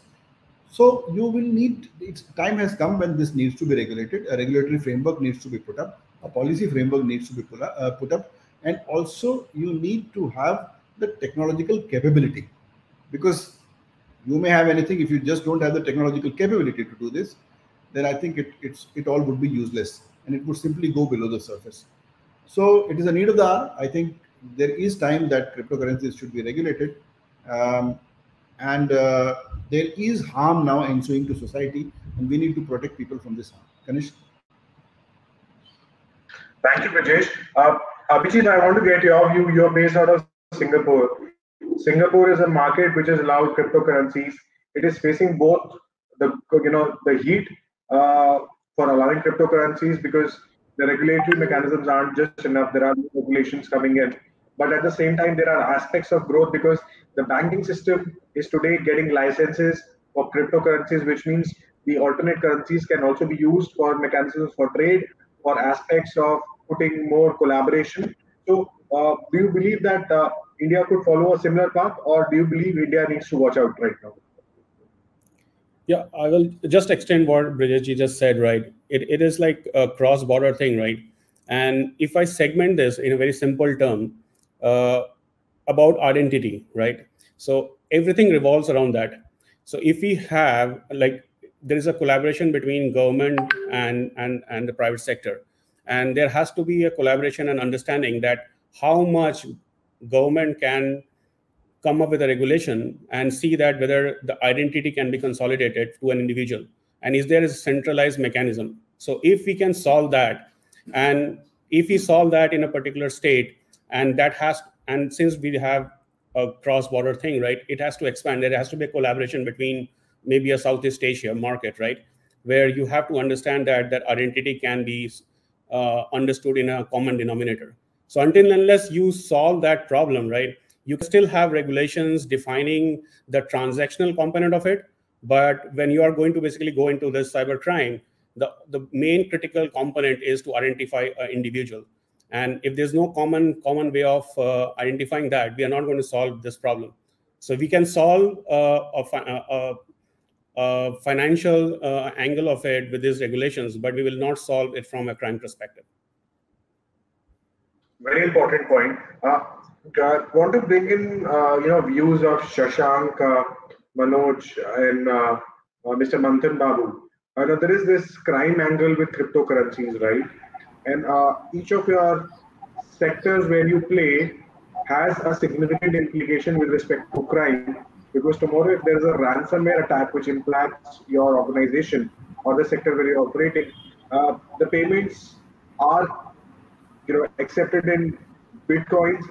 So you will need, time has come when this needs to be regulated. A regulatory framework needs to be put up. A policy framework needs to be put up. And also you need to have the technological capability, because you may have anything. If you just don't have the technological capability to do this, then I think it all would be useless, and it would simply go below the surface. So it is a need of the hour. I think there is time that cryptocurrencies should be regulated. And there is harm now ensuing to society, and we need to protect people from this harm. Kanish? Thank you, Brajesh. Abhijit, I want to get your view. You're based out of Singapore. Singapore is a market which has allowed cryptocurrencies. It is facing both the heat for allowing cryptocurrencies, because the regulatory mechanisms aren't just enough. There are regulations coming in. But at the same time, there are aspects of growth, because the banking system is today getting licenses for cryptocurrencies, which means the alternate currencies can also be used for mechanisms for trade, or aspects of putting more collaboration. So do you believe that India could follow a similar path, or do you believe India needs to watch out right now? Yeah, I will just extend what Brajesh just said, right? It is like a cross-border thing, right? And if I segment this in a very simple term, about identity, right? So everything revolves around that. So if we have, like, there is a collaboration between government and the private sector, and there has to be a collaboration and understanding that how much government can come up with a regulation and see that whether the identity can be consolidated to an individual, and is there a centralized mechanism. So if we can solve that, and if we solve that in a particular state, and since we have a cross-border thing, right, it has to expand. There has to be a collaboration between maybe a Southeast Asia market, right, where you have to understand that identity can be understood in a common denominator. So until and unless you solve that problem, right, you can still have regulations defining the transactional component of it. But when you are going to basically go into this cyber crime, the main critical component is to identify an individual. And if there's no common way of identifying that, we are not going to solve this problem. So we can solve a financial angle of it with these regulations, but we will not solve it from a crime perspective. Very important point. I want to bring in views of Shashank, Manoj, and Mr. Manthan Babu. There is this crime angle with cryptocurrencies, right? And each of your sectors where you play has a significant implication with respect to crime, because tomorrow if there is a ransomware attack which impacts your organization or the sector where you're operating, the payments are accepted in Bitcoins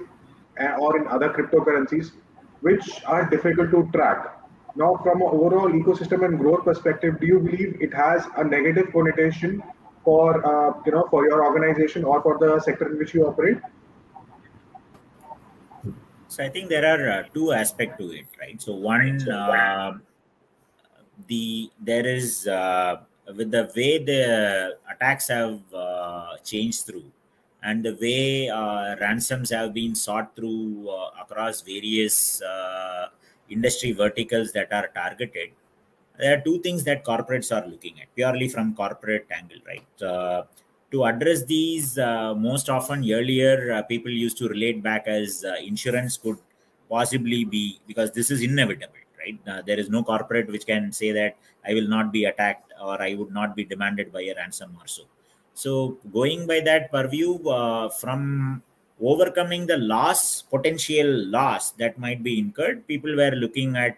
or in other cryptocurrencies, which are difficult to track. Now, from an overall ecosystem and growth perspective, do you believe it has a negative connotation for for your organization or for the sector in which you operate? So I think there are two aspects to it, right? So one, there is with the way the attacks have changed through, and the way ransoms have been sought through across various industry verticals that are targeted. There are two things that corporates are looking at purely from corporate angle, right? To address these, most often earlier, people used to relate back as insurance could possibly be, because this is inevitable, right? There is no corporate which can say that I will not be attacked or I would not be demanded by a ransom or so. So going by that purview, from overcoming the potential loss that might be incurred, people were looking at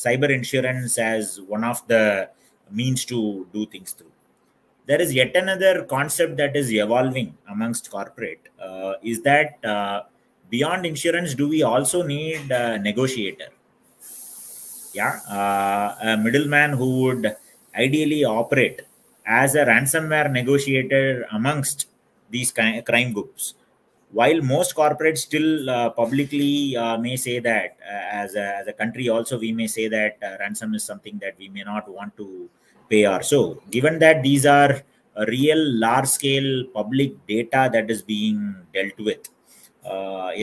cyber insurance as one of the means to do things through. There is yet another concept that is evolving amongst corporate, is that beyond insurance, do we also need a negotiator? Yeah, a middleman who would ideally operate as a ransomware negotiator amongst these crime groups. While most corporates still publicly may say that, as a country also, we may say that ransom is something that we may not want to pay or so. Given that these are a real large-scale public data that is being dealt with,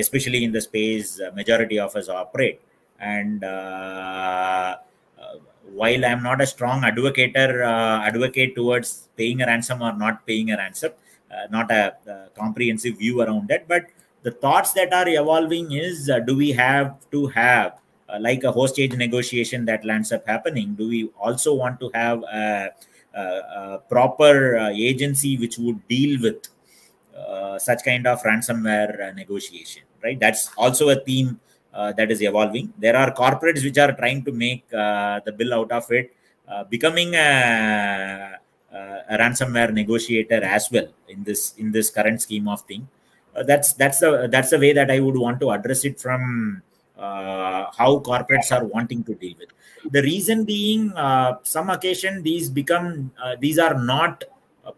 especially in the space majority of us operate, and while I'm not a strong advocate towards paying a ransom or not paying a ransom, not a comprehensive view around that, but the thoughts that are evolving is, do we have to have like a hostage negotiation that lands up happening? Do we also want to have a proper agency which would deal with such kind of ransomware negotiation, right? That's also a theme that is evolving. There are corporates which are trying to make the bill out of it, becoming a ransomware negotiator as well in this current scheme of thing. That's the way that I would want to address it from how corporates are wanting to deal with. The reason being, some occasion these are not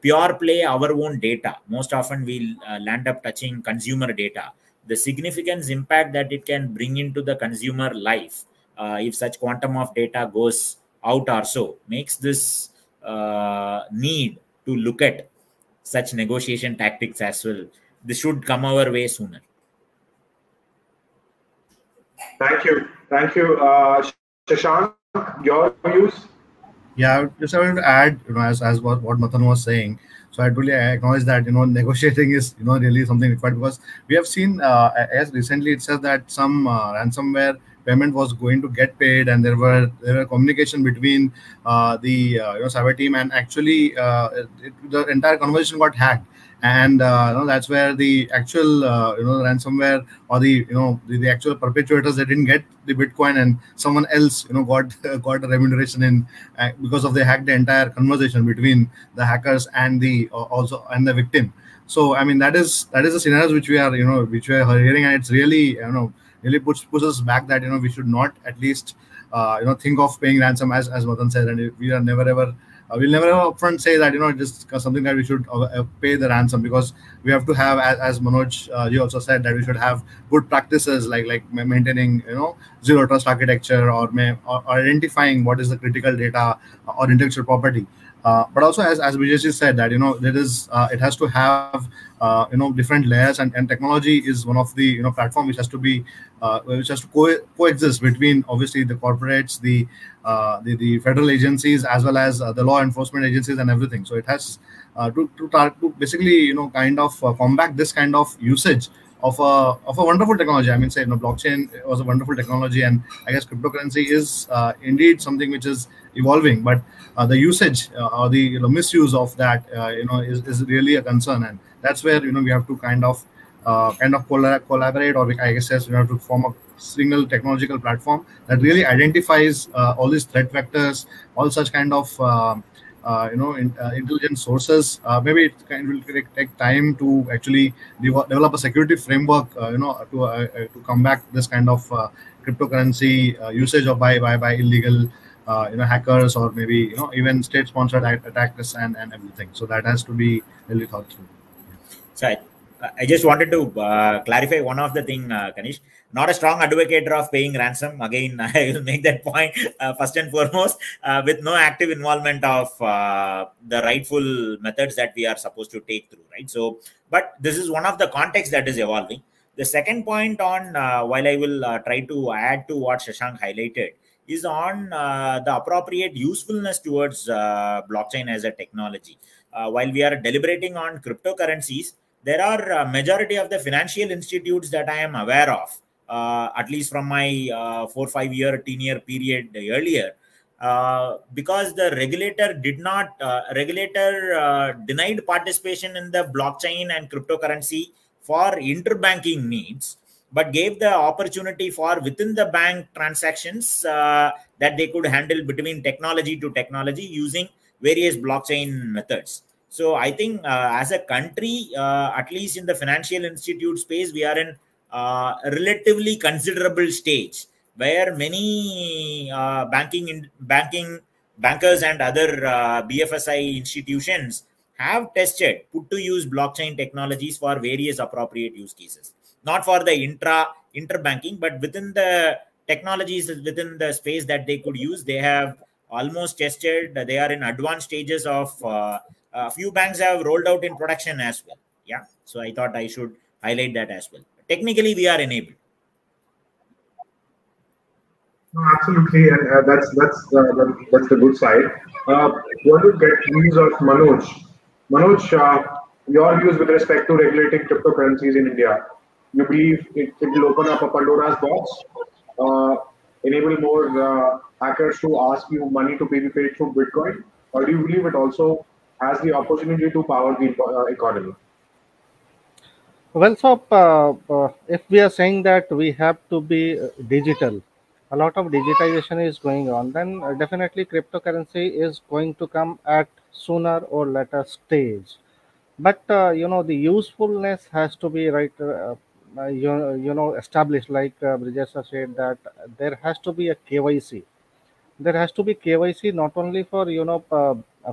pure play our own data. Most often we'll land up touching consumer data. The significance impact that it can bring into the consumer life, if such quantum of data goes out or so, makes this need to look at such negotiation tactics as well. This should come our way sooner. Thank you. Shashank, your views? Yeah, I just wanted to add, as what Matan was saying. So I totally acknowledge that, negotiating is, really something required, because we have seen, as recently it says that some ransomware payment was going to get paid, and there were communication between the cyber team, and actually the entire conversation got hacked. And that's where the actual ransomware, or the actual perpetrators, they didn't get the Bitcoin, and someone else got a remuneration in because of they hacked the entire conversation between the hackers and the the victim. So I mean, that is the scenarios which we are hearing, and it's really really puts us back that we should not at least think of paying ransom, as Matan said, and we are never ever. We'll never upfront say that just something that we should pay the ransom, because we have to have, as Manoj you also said, that we should have good practices like maintaining zero trust architecture, or identifying what is the critical data or intellectual property. But also, as Vijay said, that there is it has to have different layers, and technology is one of the platform which has to be coexist between obviously the corporates, the federal agencies, as well as the law enforcement agencies and everything. So it has to basically kind of combat this kind of usage of a wonderful technology. I mean, say blockchain was a wonderful technology, and I guess cryptocurrency is indeed something which is evolving, but the usage or the misuse of that is really a concern, and that's where we have to kind of collaborate, or I guess we have to form a single technological platform that really identifies all these threat vectors, all such kind of intelligent sources. Maybe it will take time to actually develop a security framework, to combat this kind of cryptocurrency usage of by illegal hackers, or maybe even state-sponsored attacks and everything. So that has to be really thought through. So I just wanted to clarify one of the thing, Kanish. Not a strong advocate of paying ransom. Again, I will make that point first and foremost, with no active involvement of the rightful methods that we are supposed to take through, right? So, but this is one of the contexts that is evolving. The second point on, while I will try to add to what Shashank highlighted, is on the appropriate usefulness towards blockchain as a technology. While we are deliberating on cryptocurrencies, there are a majority of the financial institutes that I am aware of at least from my 4 or 5 year tenure period earlier, because the regulator denied participation in the blockchain and cryptocurrency for interbanking needs, but gave the opportunity for within the bank transactions that they could handle between technology to technology using various blockchain methods. So I think as a country, at least in the financial institute space, we are in a relatively considerable stage where many bankers and other BFSI institutions have tested put to use blockchain technologies for various appropriate use cases, not for the interbanking, but within the technologies within the space that they could use. They have almost tested. They are in advanced stages of a few banks have rolled out in production as well. Yeah, so I thought I should highlight that as well. Technically, we are enabled. No, absolutely, and that's the good side. Want to get views of Manoj. Manoj, your views with respect to regulating cryptocurrencies in India. You believe it will open up a Pandora's box, enable more hackers to ask you money to be paid through Bitcoin, or do you believe it also has the opportunity to power the economy? Well, so if we are saying that we have to be digital, a lot of digitization is going on, then definitely cryptocurrency is going to come at sooner or later stage. But the usefulness has to be right, established. Like Brijesh said, that there has to be a KYC. There has to be KYC not only for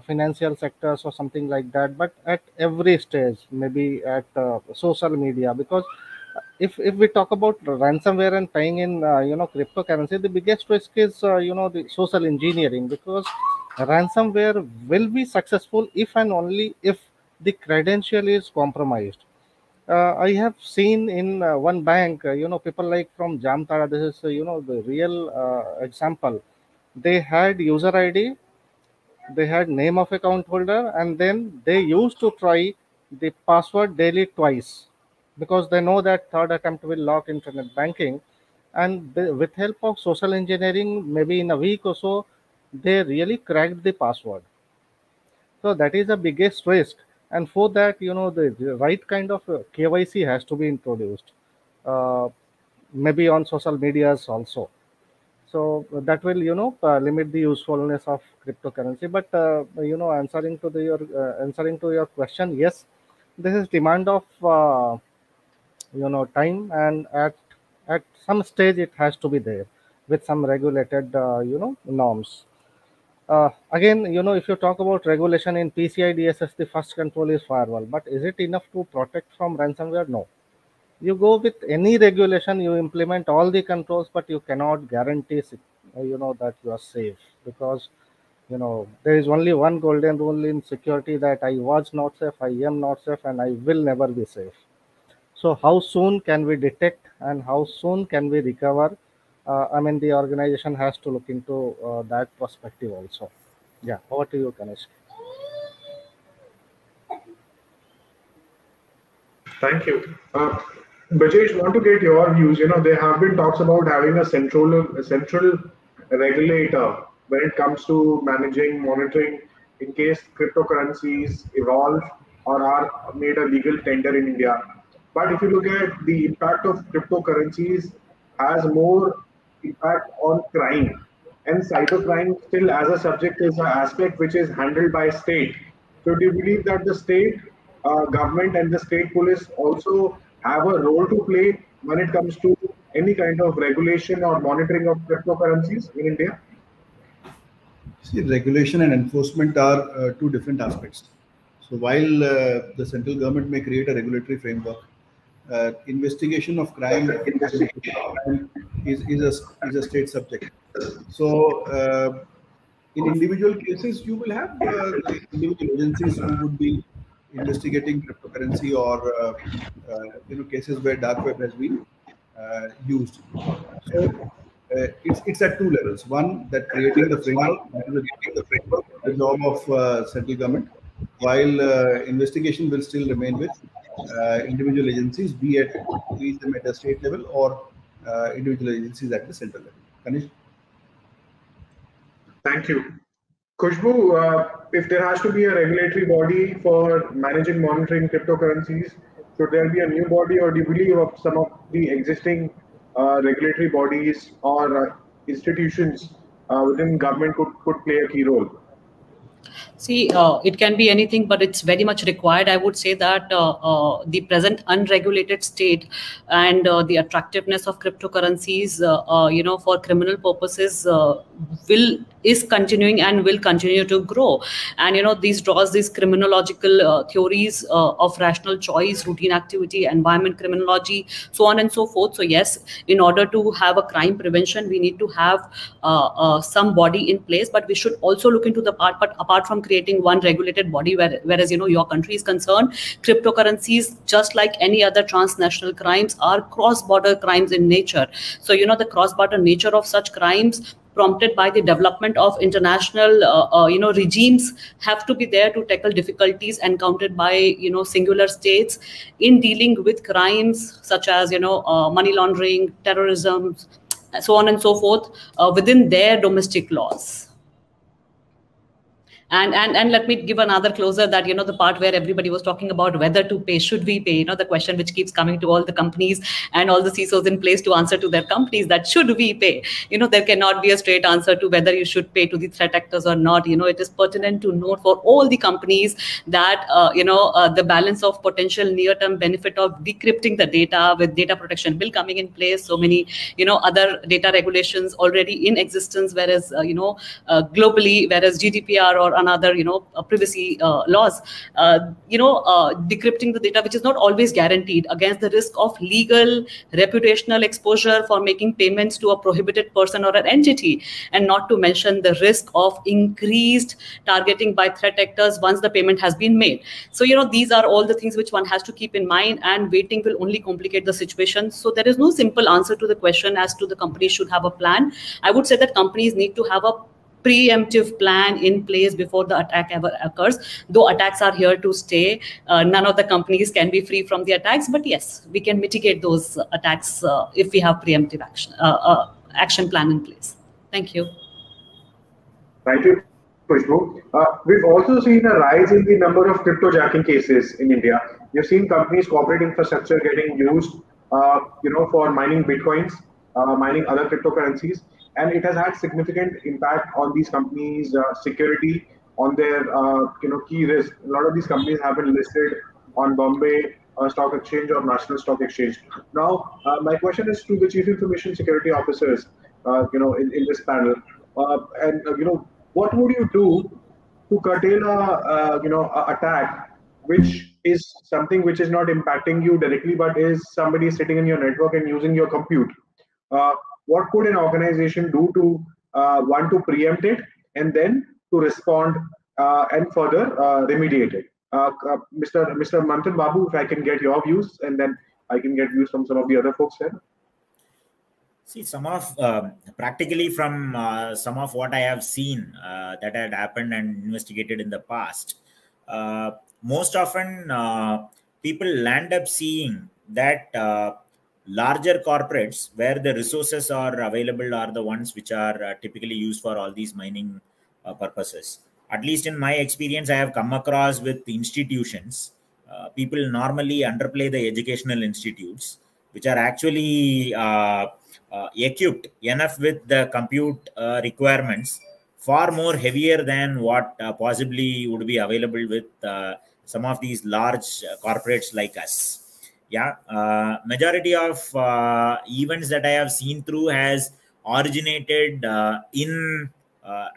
financial sectors or something like that, but at every stage, maybe at social media. Because if we talk about ransomware and paying in cryptocurrency, the biggest risk is the social engineering, because ransomware will be successful if and only if the credential is compromised. I have seen in one bank, people like from Jamtara. This is the real example. They had user ID, they had name of account holder, and then they used to try the password daily twice, because they know that third attempt will lock internet banking. And with help of social engineering, maybe in a week or so, they really cracked the password. So that is the biggest risk. And for that, the right kind of KYC has to be introduced, maybe on social medias also. So that will limit the usefulness of cryptocurrency. But answering to your question, yes, this is demand of time, and at some stage it has to be there with some regulated norms. Again, if you talk about regulation in PCI DSS, the first control is firewall. But is it enough to protect from ransomware? No. You go with any regulation, you implement all the controls, but you cannot guarantee that you are safe, because there is only one golden rule in security, that I was not safe, I am not safe, and I will never be safe. So how soon can we detect and how soon can we recover? The organization has to look into that perspective also. Yeah, over to you, Ganesh. Thank you. Brajesh, want to get your views. There have been talks about having a central regulator when it comes to managing, monitoring, in case cryptocurrencies evolve or are made a legal tender in India. But if you look at the impact of cryptocurrencies, has more impact on crime, and cybercrime still as a subject is an aspect which is handled by state. So do you believe that the state government and the state police also have a role to play when it comes to any kind of regulation or monitoring of cryptocurrencies in India? See, regulation and enforcement are two different aspects. So while the central government may create a regulatory framework, investigation of crime is a state subject. So in individual cases, you will have individual agencies who would be investigating cryptocurrency or cases where dark web has been used. So it's at two levels. One, that creating the framework, the job of central government, while investigation will still remain with individual agencies, be them at a state level or individual agencies at the central level. Kanish? Thank you. Khushbu, if there has to be a regulatory body for managing monitoring cryptocurrencies, should there be a new body, or do you believe of some of the existing regulatory bodies or institutions within government could play a key role? See, it can be anything, but it's very much required. I would say that the present unregulated state and the attractiveness of cryptocurrencies, for criminal purposes, is continuing and will continue to grow. And these criminological theories of rational choice, routine activity, environment criminology, so on and so forth. So yes, in order to have a crime prevention, we need to have some body in place, but we should also look into the part. But apart from creating one regulated body, whereas your country is concerned, cryptocurrencies, just like any other transnational crimes, are cross-border crimes in nature. So the cross-border nature of such crimes, prompted by the development of international regimes, have to be there to tackle difficulties encountered by singular states in dealing with crimes such as money laundering, terrorism, so on and so forth, within their domestic laws. And let me give another closer, that the part where everybody was talking about whether to pay, should we pay, the question which keeps coming to all the companies and all the CISOs in place to answer to their companies, that should we pay? There cannot be a straight answer to whether you should pay to the threat actors or not. It is pertinent to note for all the companies that the balance of potential near-term benefit of decrypting the data, with data protection bill coming in place, so many other data regulations already in existence, whereas globally, whereas GDPR or another privacy laws, decrypting the data, which is not always guaranteed, against the risk of legal reputational exposure for making payments to a prohibited person or an entity, and not to mention the risk of increased targeting by threat actors once the payment has been made. So these are all the things which one has to keep in mind, and waiting will only complicate the situation. So there is no simple answer to the question as to the company should have a plan. I would say that companies need to have a preemptive plan in place before the attack ever occurs. Though attacks are here to stay, none of the companies can be free from the attacks, but yes, we can mitigate those attacks if we have preemptive action plan in place. Thank you. Thank you, Khushbu. We've also seen a rise in the number of cryptojacking cases in India. We've seen companies' corporate infrastructure getting used, for mining bitcoins, mining other cryptocurrencies. And it has had significant impact on these companies' security, on their key risk. A lot of these companies have been listed on Bombay Stock Exchange or National Stock Exchange. Now, my question is to the Chief Information Security Officers, in this panel, what would you do to curtail a attack which is something which is not impacting you directly, but is somebody sitting in your network and using your compute? What could an organization do to want to preempt it, and then to respond and further remediate it? Mr. Manthan Babu, if I can get your views, and then I can get views from some of the other folks here. See, some of practically from some of what I have seen that had happened and investigated in the past, most often people land up seeing that larger corporates, where the resources are available, are the ones which are typically used for all these mining purposes. At least in my experience, I have come across with institutions. People normally underplay the educational institutes, which are actually equipped enough with the compute requirements, far more heavier than what possibly would be available with some of these large corporates like us. Yeah, majority of events that I have seen through has originated in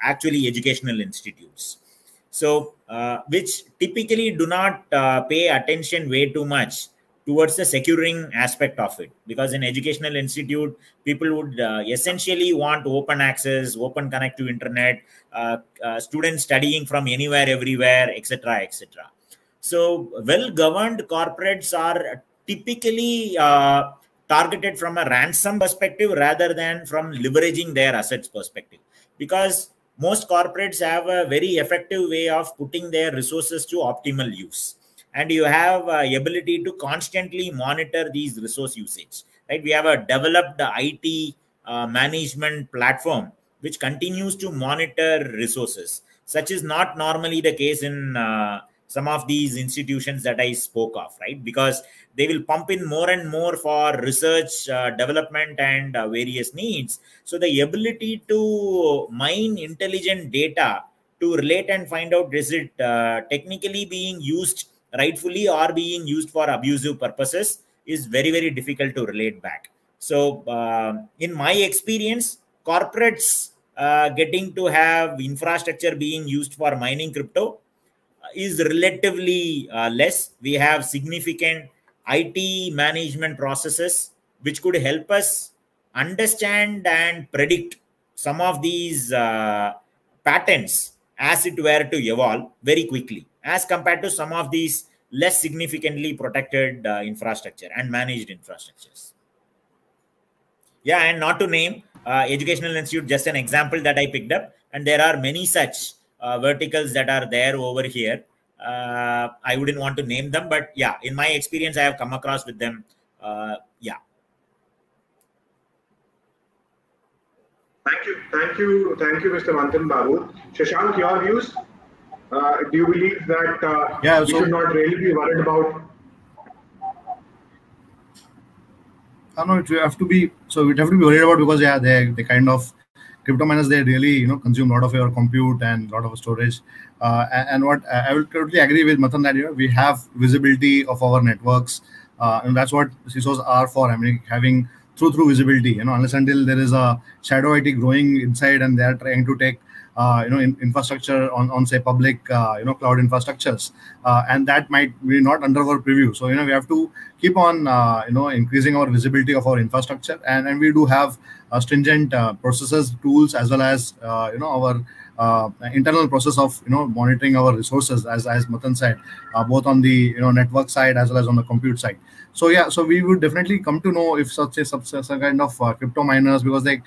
actually educational institutes. So, which typically do not pay attention way too much towards the securing aspect of it, because in educational institute, people would essentially want open access, open connect to internet, students studying from anywhere, everywhere, etc., etc. So, well-governed corporates are typically targeted from a ransom perspective rather than from leveraging their assets perspective, because most corporates have a very effective way of putting their resources to optimal use, and you have ability to constantly monitor these resource usage, right? We have a developed IT management platform which continues to monitor resources. Such is not normally the case in some of these institutions that I spoke of, right? Because they will pump in more and more for research, development, and various needs. So the ability to mine intelligent data to relate and find out, is it technically being used rightfully or being used for abusive purposes, is very, very difficult to relate back. So in my experience, corporates getting to have infrastructure being used for mining crypto is relatively less. We have significant IT management processes which could help us understand and predict some of these patterns as it were to evolve very quickly, as compared to some of these less significantly protected infrastructure and managed infrastructures. Yeah, and not to name Educational Institute, just an example that I picked up, and there are many such verticals that are there over here. I wouldn't want to name them, but yeah, in my experience, I have come across with them. Yeah. Thank you, Mr. Manthan Babu. Shashank, your views? Do you believe that we should not really be worried about? No, it have to be. So we'd have to be worried about, because they kind of, crypto miners, they really consume a lot of your compute and a lot of storage. And what I will totally agree with Manthan that we have visibility of our networks, and that's what CISOs are for. I mean, having through visibility, unless until there is a shadow IT growing inside and they are trying to take infrastructure on say public cloud infrastructures, and that might be not under our preview. So we have to keep on increasing our visibility of our infrastructure, and we do have stringent processes, tools, as well as our internal process of monitoring our resources, as Manthan said, both on the network side as well as on the compute side. So yeah, so we would definitely come to know if some kind of crypto miners, because they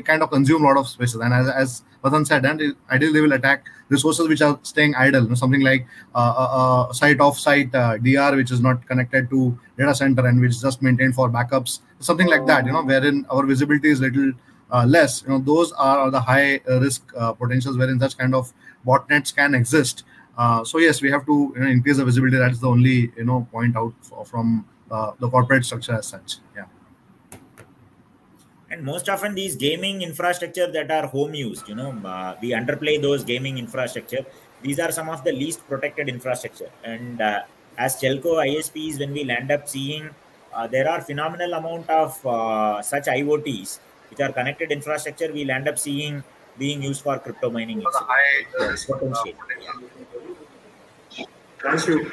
kind of consume a lot of spaces, and as Manthan said, and ideally they will attack resources which are staying idle, something like a site DR which is not connected to data center and which is just maintained for backups, something like that, wherein our visibility is little less. Those are the high risk potentials wherein such kind of botnets can exist. So yes, we have to increase the visibility. That's the only point out from the corporate structure as such. Yeah. And most often these gaming infrastructure that are home used, we underplay those gaming infrastructure. These are some of the least protected infrastructure. And as telco ISPs, when we land up seeing there are phenomenal amount of such IoTs which are connected infrastructure, we'll end up seeing being used for crypto mining. Potential. Thank you.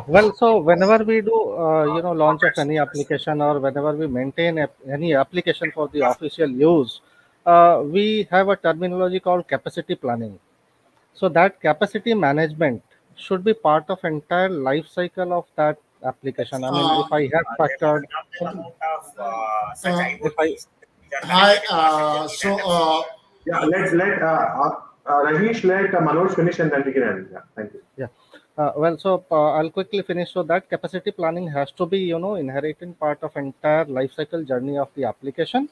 Well, so whenever we do, launch of any application, or whenever we maintain any application for the official use, we have a terminology called capacity planning. So that capacity management should be part of entire life cycle of that application. I mean, if I have factored, yeah, let Rajesh, let Manoj finish, and then we can end. Yeah, thank you. Yeah. Well, so I'll quickly finish. So that capacity planning has to be, inherent part of entire life cycle journey of the application.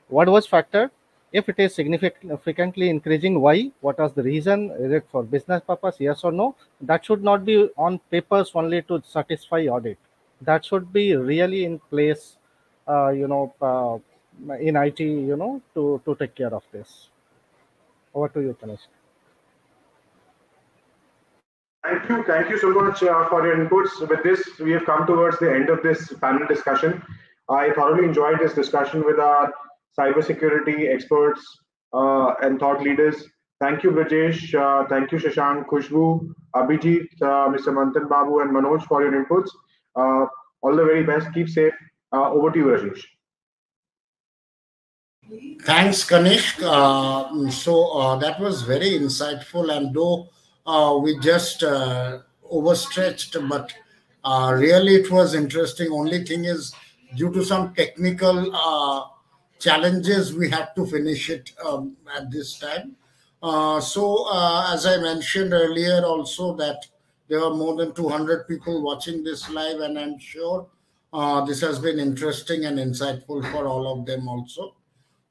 What was factored? If it is significantly increasing, why? What was the reason? Is it for business purpose? Yes or no? That should not be on papers only to satisfy audit. That should be really in place, in IT, to take care of this. Over to you, Kanesh. Thank you so much for your inputs. With this, we have come towards the end of this panel discussion. I thoroughly enjoyed this discussion with our cybersecurity experts and thought leaders. Thank you, Brajesh. Thank you, Shashank, Khushbu, Abhijit, Mr. Manthan Babu, and Manoj for your inputs. All the very best. Keep safe. Over to you, Rajesh. Thanks, Kanishk. So that was very insightful, and though we just overstretched, but really it was interesting. Only thing is, due to some technical challenges, we had to finish it at this time. So as I mentioned earlier also, that There are more than 200 people watching this live, and I'm sure this has been interesting and insightful for all of them also.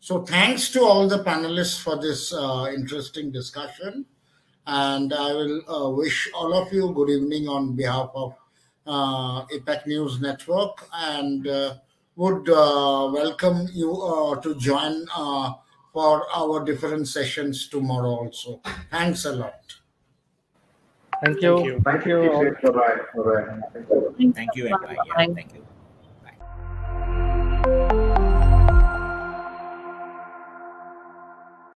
So thanks to all the panelists for this interesting discussion. And I will wish all of you good evening on behalf of APAC News Network, and would welcome you to join for our different sessions tomorrow also. Thanks a lot. Thank you. Thank you. Bye-bye. Bye-bye. Thank you and bye. Yeah, thank you.